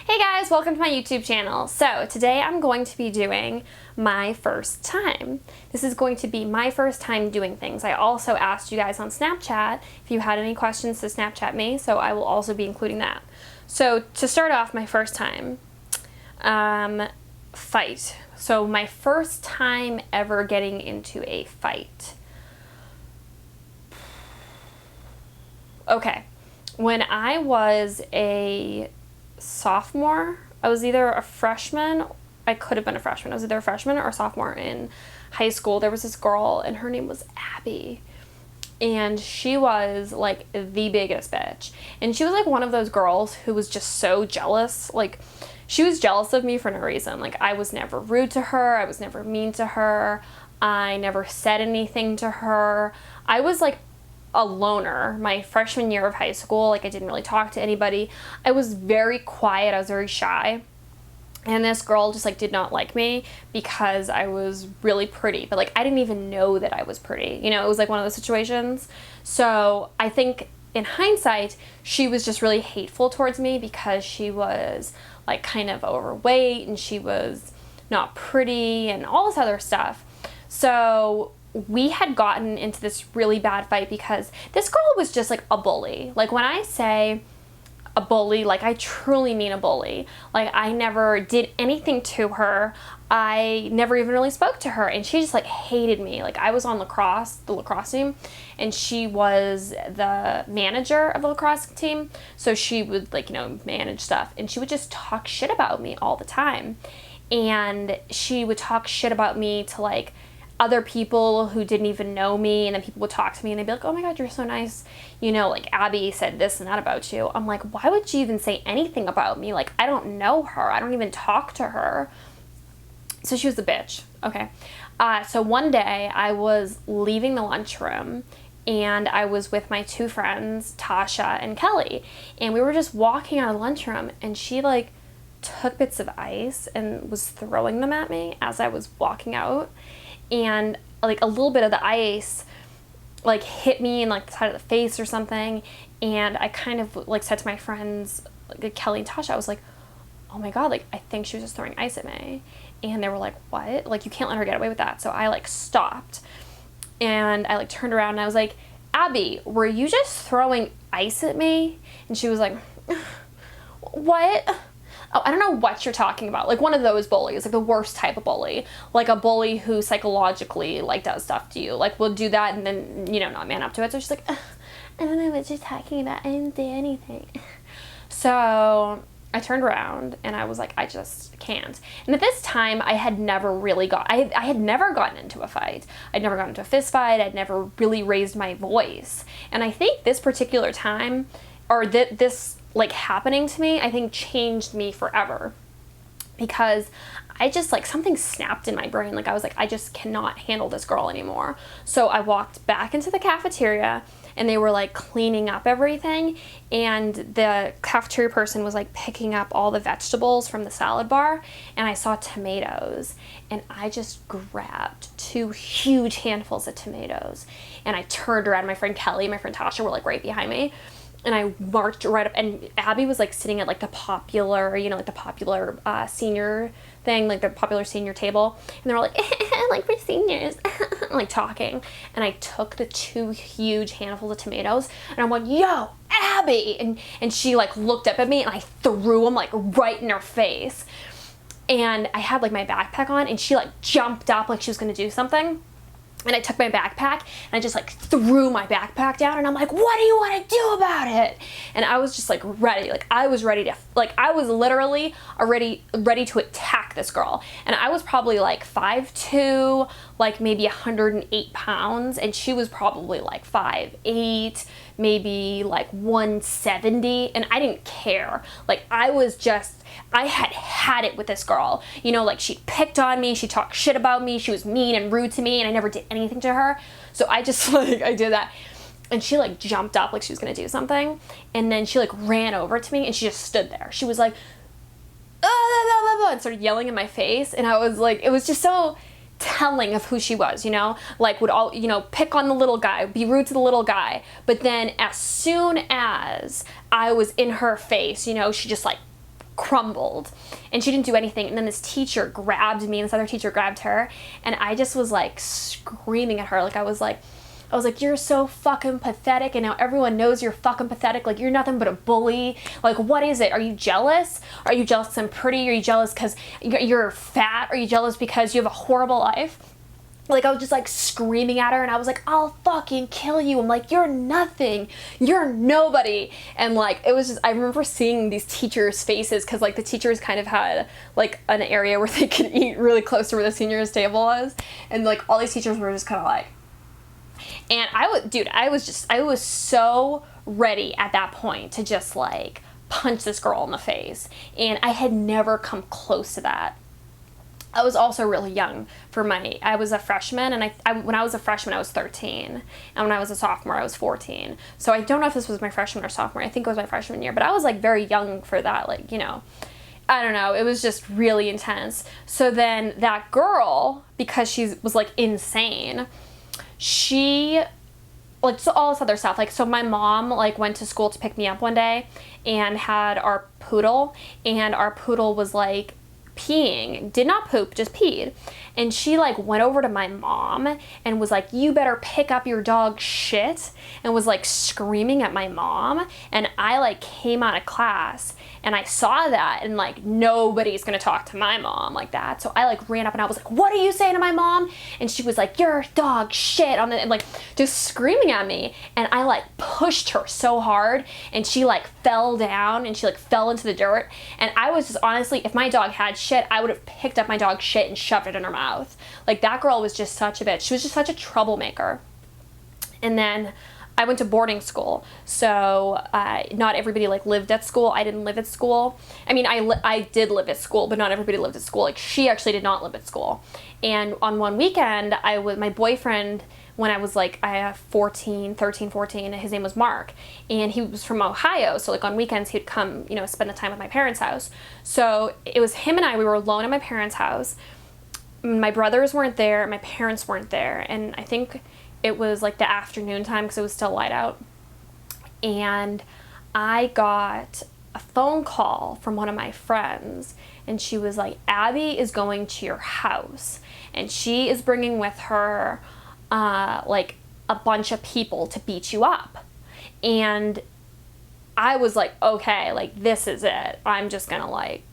Hey guys, welcome to my YouTube channel. So today I'm going to be doing my first time. This is going to be my first time doing things. I also asked you guys on Snapchat if you had any questions to Snapchat me, so I will also be including that. So to start off, my first time, fight. So my first time ever getting into a fight. Okay, when I was a sophomore, I was either a freshman, I could have been a freshman, I was either a freshman or a sophomore in high school. There was this girl and her name was Abby, and she was like the biggest bitch, and she was like one of those girls who was just so jealous. Like, she was jealous of me for no reason. Like, I was never rude to her, I was never mean to her, I never said anything to her. I was like a loner my freshman year of high school. Like, I didn't really talk to anybody. I was very quiet, I was very shy, and this girl just like did not like me because I was really pretty, but like I didn't even know that I was pretty, you know. It was like one of those situations. So I think in hindsight she was just really hateful towards me because she was like kind of overweight and she was not pretty and all this other stuff. So we had gotten into this really bad fight because this girl was just like a bully. Like, when I say a bully, like I truly mean a bully. Like, I never did anything to her. I never even really spoke to her, and she just like hated me. Like, I was on the lacrosse team, and she was the manager of the lacrosse team. So she would like, you know, manage stuff, and she would just talk shit about me all the time. And she would talk shit about me to like other people who didn't even know me, and then people would talk to me and they'd be like, oh my god, you're so nice, you know, like Abby said this and that about you. I'm like, why would she even say anything about me? Like, I don't know her, I don't even talk to her. So she was a bitch. Okay. So one day I was leaving the lunchroom and I was with my two friends, Tasha and Kelly, and we were just walking out of the lunchroom, and she like took bits of ice and was throwing them at me as I was walking out. And like a little bit of the ice like hit me in like the side of the face or something, and I kind of like said to my friends, like Kelly and Tasha, I was like, oh my god, like I think she was just throwing ice at me. And they were like, what? Like, you can't let her get away with that. So I like stopped and I like turned around and I was like, Abby, were you just throwing ice at me? And she was like, what? Oh, I don't know what you're talking about. Like, one of those bullies, like the worst type of bully, like a bully who psychologically like does stuff to you, like will do that and then, you know, not man up to it. So she's like, I don't know what you're talking about, I didn't do anything. So I turned around and I was like, I just can't. And at this time I had never really I had never gotten into a fight. I'd never gotten into a fist fight. I'd never really raised my voice. And I think this particular time, or this like happening to me, I think changed me forever, because I just like something snapped in my brain. Like, I was like, I just cannot handle this girl anymore. So I walked back into the cafeteria and they were like cleaning up everything, and the cafeteria person was like picking up all the vegetables from the salad bar, and I saw tomatoes, and I just grabbed 2 huge handfuls of tomatoes, and I turned around. My friend Kelly, my friend Tasha were like right behind me. And I marched right up, and Abby was like sitting at like the popular, you know, like the popular senior thing, like the popular senior table. And they were like, like, we're seniors, like talking. And I took the 2 huge handfuls of tomatoes and I went, yo, Abby. And she like looked up at me and I threw them like right in her face. And I had like my backpack on, and she like jumped up like she was going to do something. And I took my backpack and I just like threw my backpack down, and I'm like, what do you want to do about it? And I was just like ready. Like, I was ready to, like, I was literally already ready to attack this girl. And I was probably like 5'2", like maybe 108 pounds. And she was probably like 5'8", maybe like 170. And I didn't care. Like, I had it with this girl. You know, like, she picked on me, she talked shit about me, she was mean and rude to me, and I never did anything to her. So I just like, I did that. And she like jumped up like she was gonna do something, and then she like ran over to me and she just stood there. She was like, and started yelling in my face, and I was like, it was just so telling of who she was, you know, like would all, you know, pick on the little guy, be rude to the little guy, but then as soon as I was in her face, you know, she just like crumbled, and she didn't do anything. And then this teacher grabbed me, and this other teacher grabbed her, and I just was like screaming at her. Like I was like, you're so fucking pathetic, and now everyone knows you're fucking pathetic. Like, you're nothing but a bully. Like, what is it? Are you jealous? Are you jealous because I'm pretty? Are you jealous because you're fat? Are you jealous because you have a horrible life? Like, I was just like screaming at her, and I was like, I'll fucking kill you. I'm like, you're nothing. You're nobody. And like, it was just, I remember seeing these teachers' faces, because like the teachers kind of had like an area where they could eat really close to where the seniors' table was. And like, all these teachers were just kind of like, and I was so ready at that point to just like punch this girl in the face. And I had never come close to that. I was also really young I was a freshman, and when I was a freshman, I was 13. And when I was a sophomore, I was 14. So I don't know if this was my freshman or sophomore. I think it was my freshman year, but I was like very young for that. Like, you know, I don't know. It was just really intense. So then that girl, because she was like insane, she, like, so all this other stuff, like, so my mom like went to school to pick me up one day and had our poodle, and our poodle was like peeing, did not poop, just peed. And she like went over to my mom and was like, you better pick up your dog shit, and was like screaming at my mom. And I like came out of class and I saw that, and like nobody's gonna talk to my mom like that. So I like ran up and I was like, what are you saying to my mom? And she was like, your dog shit on the, and like just screaming at me. And I like pushed her so hard, and she like fell down, and she like fell into the dirt. And I was just, honestly, if my dog had shit, I would have picked up my dog's shit and shoved it in her mouth. Like, that girl was just such a bitch. She was just such a troublemaker. And then I went to boarding school, so not everybody like lived at school. I didn't live at school. I mean, I did live at school, but not everybody lived at school. Like, she actually did not live at school. And on one weekend, my boyfriend, when I was like 13, 14, his name was Mark, and he was from Ohio. So like on weekends he'd come, you know, spend the time at my parents' house. So it was him and I, we were alone at my parents' house. My brothers weren't there, my parents weren't there, and I think it was like the afternoon time because it was still light out. And I got a phone call from one of my friends, and she was like, Abby is going to your house, and she is bringing with her like a bunch of people to beat you up. And I was like, okay, like, this is it. I'm just gonna like,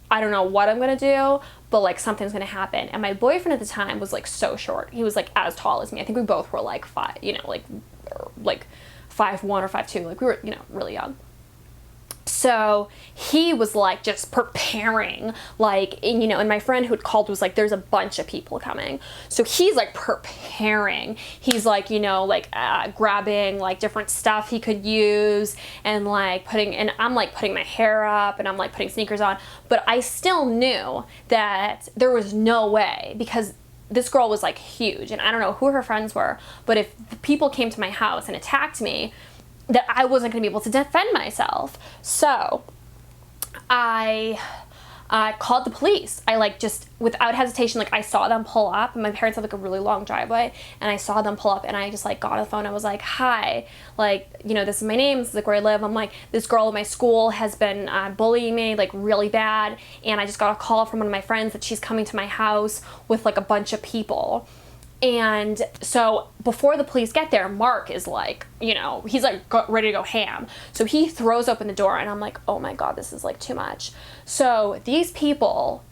I don't know what I'm gonna do, but like something's gonna happen. And my boyfriend at the time was like so short. He was like as tall as me. I think we both were like 5, you know, like 5'1" or 5'2", like we were, you know, really young. So he was like just preparing, like, and, you know, and my friend who had called was like, there's a bunch of people coming. So he's like preparing. He's like, you know, like grabbing like different stuff he could use, and like and I'm like putting my hair up, and I'm like putting sneakers on. But I still knew that there was no way, because this girl was like huge, and I don't know who her friends were, but if people came to my house and attacked me, that I wasn't going to be able to defend myself. So I called the police. I like just without hesitation, like I saw them pull up, and my parents had like a really long driveway, and I saw them pull up, and I just like got on the phone. I was like, hi, like, you know, this is my name, this is like where I live. I'm like, this girl at my school has been bullying me like really bad, and I just got a call from one of my friends that she's coming to my house with like a bunch of people. And so before the police get there, Mark is like, you know, he's like ready to go ham. So he throws open the door, and I'm like, oh my God, this is like too much. So these people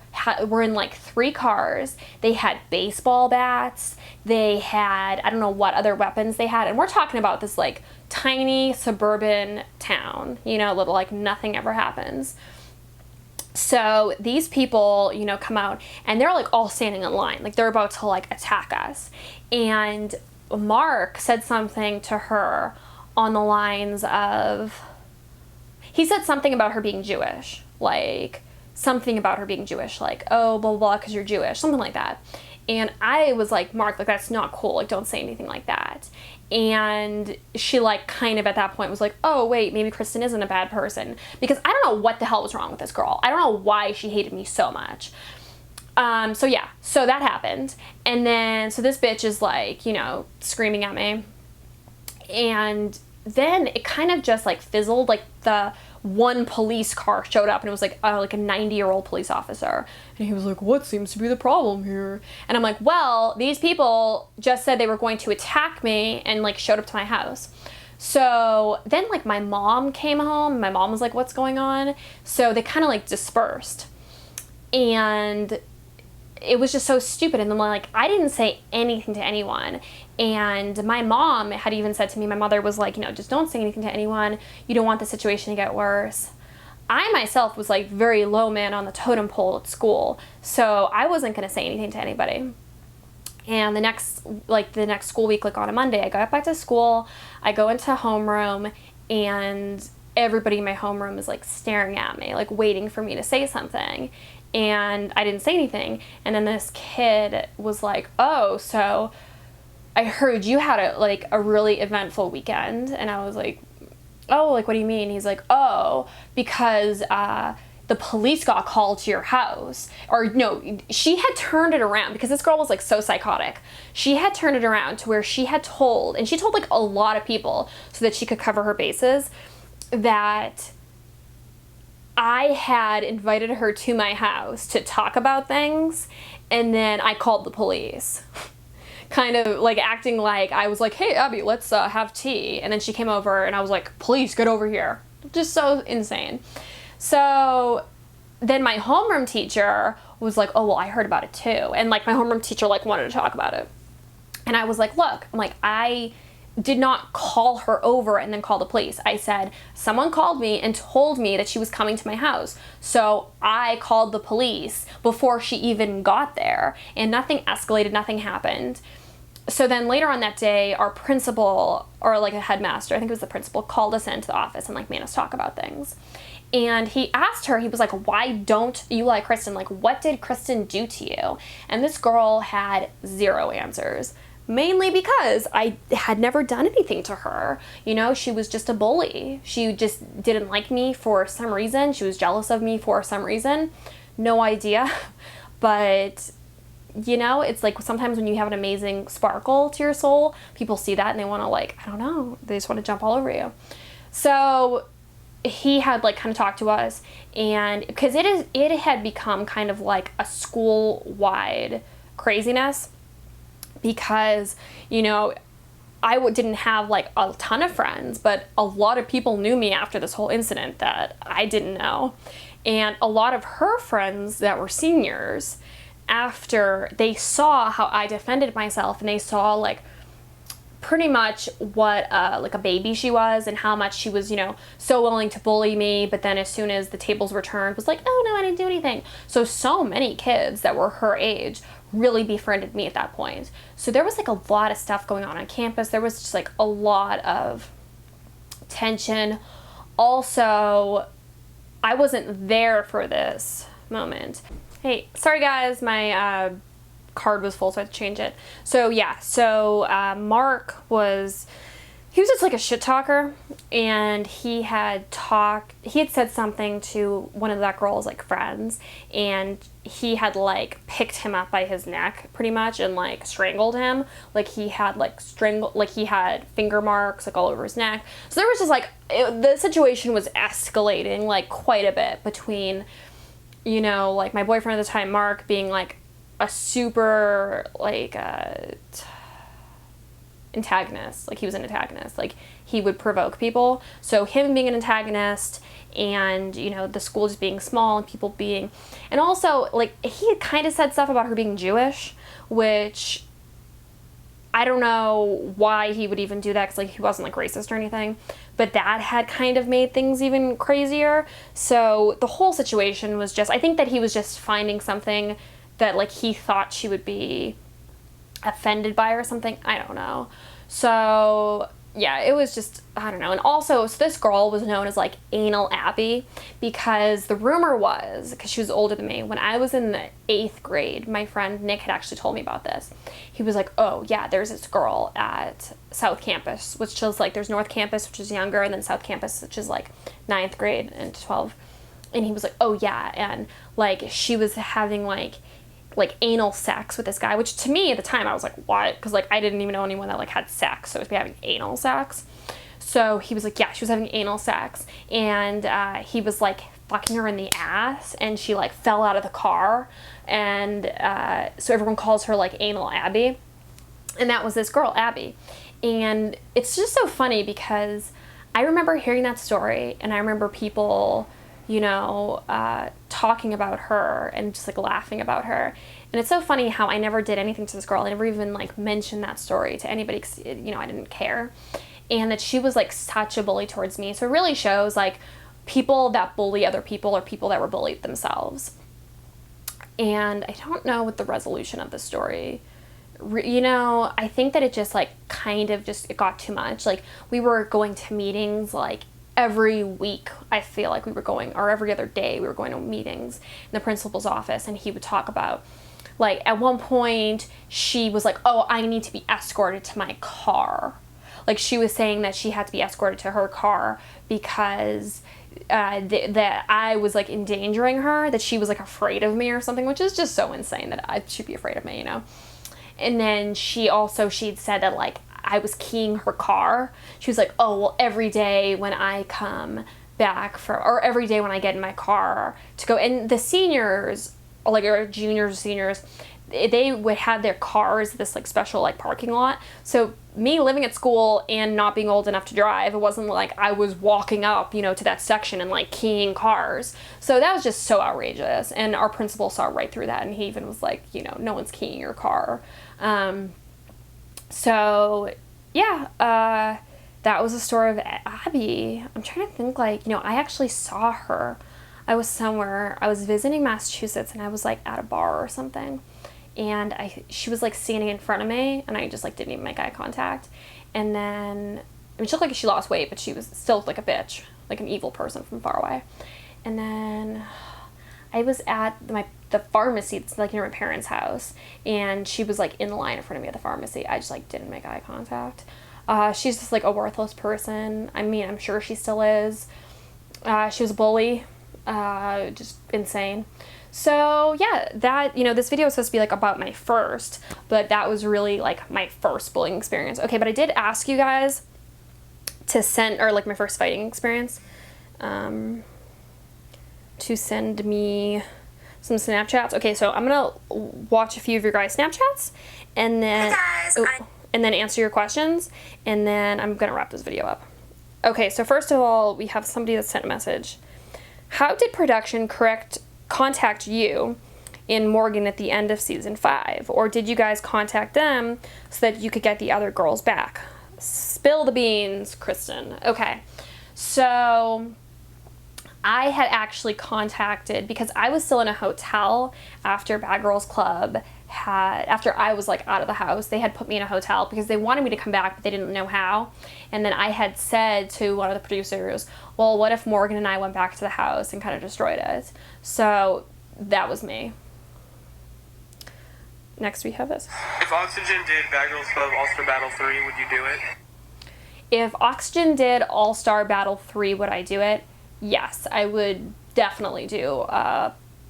were in like 3 cars. They had baseball bats. They had, I don't know what other weapons they had. And we're talking about this like tiny suburban town, you know, little like nothing ever happens. So these people, you know, come out, and they're like all standing in line, like they're about to like attack us. And Mark said something to her on the lines of, he said something about her being Jewish, like something about her being Jewish, like, oh, blah, blah, blah, because you're Jewish, something like that. And I was like, Mark, like, that's not cool, like, don't say anything like that. And she like kind of at that point was like, oh wait, maybe Kristen isn't a bad person, because I don't know what the hell was wrong with this girl. I don't know why she hated me so much. So yeah, so that happened. And then, so this bitch is like, you know, screaming at me. And then it kind of just like fizzled, like one police car showed up, and it was like a 90-year-old police officer. And he was like, what seems to be the problem here? And I'm like, well, these people just said they were going to attack me and like showed up to my house. So then like my mom came home. My mom was like, what's going on? So they kind of like dispersed. And it was just so stupid. And then like, I didn't say anything to anyone. And my mom had even said to me, my mother was like, just don't say anything to anyone. You don't want the situation to get worse. I myself was like very low man on the totem pole at school. So I wasn't going to say anything to anybody. And the next school week, like on a Monday, I go back to school, I go into homeroom, and everybody in my homeroom is like staring at me, like waiting for me to say something. And I didn't say anything. And then this kid was like, oh, so I heard you had a really eventful weekend. And I was like, oh, like, what do you mean? He's like, oh, because the police got called to your house. Or no, she had turned it around, because this girl was like so psychotic. She had turned it around to where she told like a lot of people so that she could cover her bases, that I had invited her to my house to talk about things, and then I called the police. Kind of like acting like I was like, hey, Abby, let's have tea. And then she came over and I was like, police, get over here. Just so insane. So then my homeroom teacher was like, oh, well, I heard about it too. And like my homeroom teacher like wanted to talk about it. And I was like, look, I'm like, I did not call her over and then call the police. I said, someone called me and told me that she was coming to my house. So I called the police before she even got there, and nothing escalated, nothing happened. So then later on that day, our principal, or like a headmaster, I think it was the principal, called us into the office and like made us talk about things. And he asked her, he was like, why don't you like Kristen? Like, what did Kristen do to you? And this girl had zero answers. Mainly because I had never done anything to her. She was just a bully. She just didn't like me for some reason. She was jealous of me for some reason. No idea. But, it's like sometimes when you have an amazing sparkle to your soul, people see that and they want to like, I don't know, they just want to jump all over you. So he had like kind of talked to us, and because it had become kind of like a school-wide craziness. Because, I didn't have like a ton of friends, but a lot of people knew me after this whole incident that I didn't know. And a lot of her friends that were seniors, after they saw how I defended myself, and they saw like pretty much what like a baby she was, and how much she was, so willing to bully me, but then as soon as the tables were turned, was like, oh no, I didn't do anything. So many kids that were her age really befriended me at that point. So there was like a lot of stuff going on campus. There was just like a lot of tension. Also, I wasn't there for this moment. Hey, sorry guys, my card was full, so I had to change it. So yeah, Mark was just like a shit talker, and he had said something to one of that girl's like friends, and he had like picked him up by his neck pretty much and like strangled him. Like he had he had finger marks like all over his neck. So there was just like, the situation was escalating like quite a bit between, like my boyfriend at the time, Mark, being like a super like antagonist. Like he was an antagonist. Like he would provoke people. So him being an antagonist, and the school just being small, and people being, and also like he had kind of said stuff about her being Jewish, which I don't know why he would even do that, because like he wasn't like racist or anything, but that had kind of made things even crazier. So the whole situation was just, I think that he was just finding something that like he thought she would be offended by or something. I don't know. So yeah, it was just, I don't know. And also, so this girl was known as like Anal Abby, because the rumor was, because she was older than me, when I was in the 8th grade, my friend Nick had actually told me about this. He was like, oh yeah, there's this girl at South Campus, which is like, there's North Campus, which is younger, and then South Campus, which is like 9th grade and 12. And he was like, oh yeah, and like she was having like anal sex with this guy, which to me at the time I was like, what? Because like I didn't even know anyone that like had sex, so to be having anal sex. So he was like, yeah, she was having anal sex, and he was like fucking her in the ass, and she like fell out of the car, and so everyone calls her like Anal Abby, and that was this girl, Abby. And it's just so funny because I remember hearing that story, and I remember people, you know, talking about her and just like laughing about her. And it's so funny how I never did anything to this girl. I never even like mentioned that story to anybody because, you know, I didn't care. And that she was like such a bully towards me. So it really shows like people that bully other people or people that were bullied themselves. And I don't know what the resolution of the story, you know, I think that it just like kind of just, it got too much. Like we were going to meetings like every week. I feel like we were going, or every other day we were going to meetings in the principal's office, and he would talk about like at one point she was like, oh, I need to be escorted to my car. Like she was saying that she had to be escorted to her car because that I was like endangering her, that she was like afraid of me or something, which is just so insane that I should be afraid of me, you know. And then she'd said that like I was keying her car. She was like, oh, well, every day when I come back or every day when I get in my car to go, and the seniors, or like or juniors, seniors, they would have their cars this like special like parking lot. So me living at school and not being old enough to drive, it wasn't like I was walking up, you know, to that section and like keying cars. So that was just so outrageous. And our principal saw right through that, and he even was like, you know, no one's keying your car. So yeah, that was the story of Abby. I'm trying to think, like, you know, I actually saw her. I was somewhere, I was visiting Massachusetts, and I was like at a bar or something, and she was like standing in front of me, and I just like didn't even make eye contact. And then, I mean, she looked like she lost weight, but she was still like a bitch, like an evil person from far away. And then I was at the pharmacy, it's like near my parents' house, and she was like in the line in front of me at the pharmacy. I just like didn't make eye contact. She's just like a worthless person. I mean, I'm sure she still is. She was a bully, just insane. So yeah, that, you know, this video was supposed to be like about my first, but that was really like my first bullying experience. Okay, but I did ask you guys to send, or like my first fighting experience, to send me some Snapchats. Okay, so I'm gonna watch a few of your guys' Snapchats, and then and then answer your questions, and then I'm gonna wrap this video up. Okay, so first of all, we have somebody that sent a message. How did production contact you and Morgan at the end of season 5? Or did you guys contact them so that you could get the other girls back? Spill the beans, Kristen. Okay, so I had actually contacted, because I was still in a hotel after Bad Girls Club after I was like out of the house. They had put me in a hotel because they wanted me to come back, but they didn't know how. And then I had said to one of the producers, well, what if Morgan and I went back to the house and kind of destroyed it? So that was me. Next we have this. If Oxygen did Bad Girls Club All-Star Battle 3, would you do it? If Oxygen did All-Star Battle 3, would I do it? Yes, I would definitely do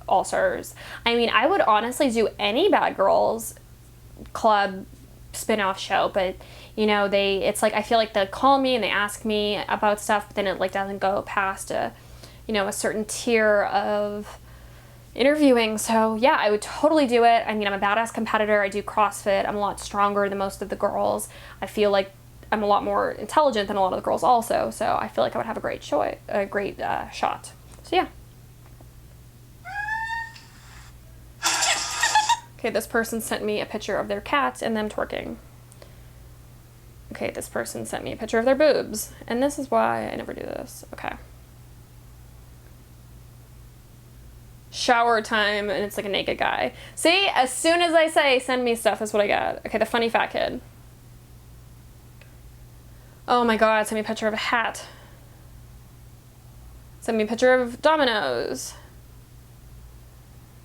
All-Stars. I mean, I would honestly do any Bad Girls Club spin-off show, but you know, it's like I feel like they call me and they ask me about stuff, but then it like doesn't go past a certain tier of interviewing. So yeah, I would totally do it. I mean, I'm a badass competitor. I do CrossFit. I'm a lot stronger than most of the girls. I feel like I'm a lot more intelligent than a lot of the girls also. So I feel like I would have a great shot. So yeah. Okay, this person sent me a picture of their cat and them twerking. Okay, this person sent me a picture of their boobs, and this is why I never do this. Okay. Shower time, and it's like a naked guy. See, as soon as I say send me stuff, that's what I get. Okay, the funny fat kid. Oh my god, send me a picture of a hat. Send me a picture of dominoes.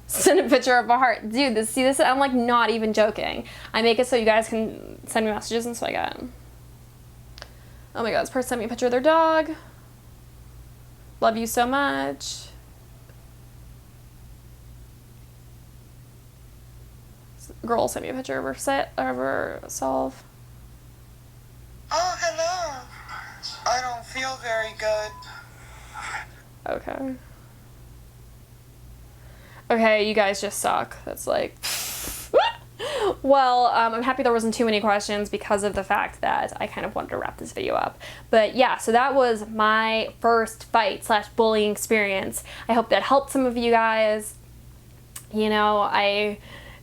Send a picture of a heart. Dude, this, I'm like not even joking. I make it so you guys can send me messages, and so I get. Oh my god, this person sent me a picture of their dog. Love you so much. This girl sent me a picture of her herself. Oh, hello. very good. Okay. Okay, you guys just suck. That's like... Well, I'm happy there wasn't too many questions because of the fact that I kind of wanted to wrap this video up. But yeah, so that was my first fight / bullying experience. I hope that helped some of you guys. You know,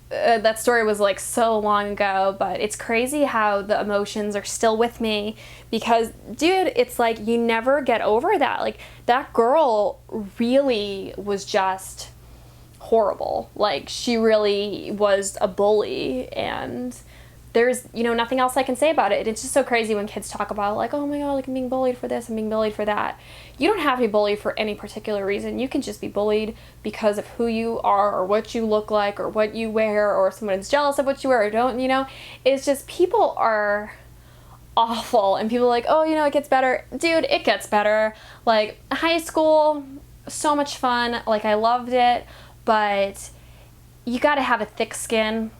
that story was like so long ago, but it's crazy how the emotions are still with me because, dude, it's like you never get over that. Like, that girl really was just horrible. Like, she really was a bully, and there's, you know, nothing else I can say about it. It's just so crazy when kids talk about, like, oh my god, like, I'm being bullied for this, I'm being bullied for that. You don't have to be bullied for any particular reason. You can just be bullied because of who you are or what you look like or what you wear, or someone's jealous of what you wear or don't, you know? It's just, people are awful, and people are like, oh, you know, it gets better. Dude, it gets better. Like, high school, so much fun. Like, I loved it. But you gotta have a thick skin,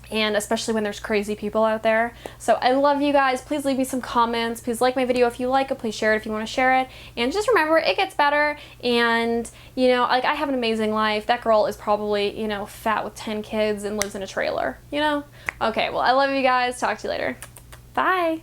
and especially when there's crazy people out there. So I love you guys. Please leave me some comments. Please like my video if you like it. Please share it if you want to share it. And just remember, it gets better. And, you know, like, I have an amazing life. That girl is probably, you know, fat with 10 kids and lives in a trailer, you know? Okay, well, I love you guys. Talk to you later. Bye.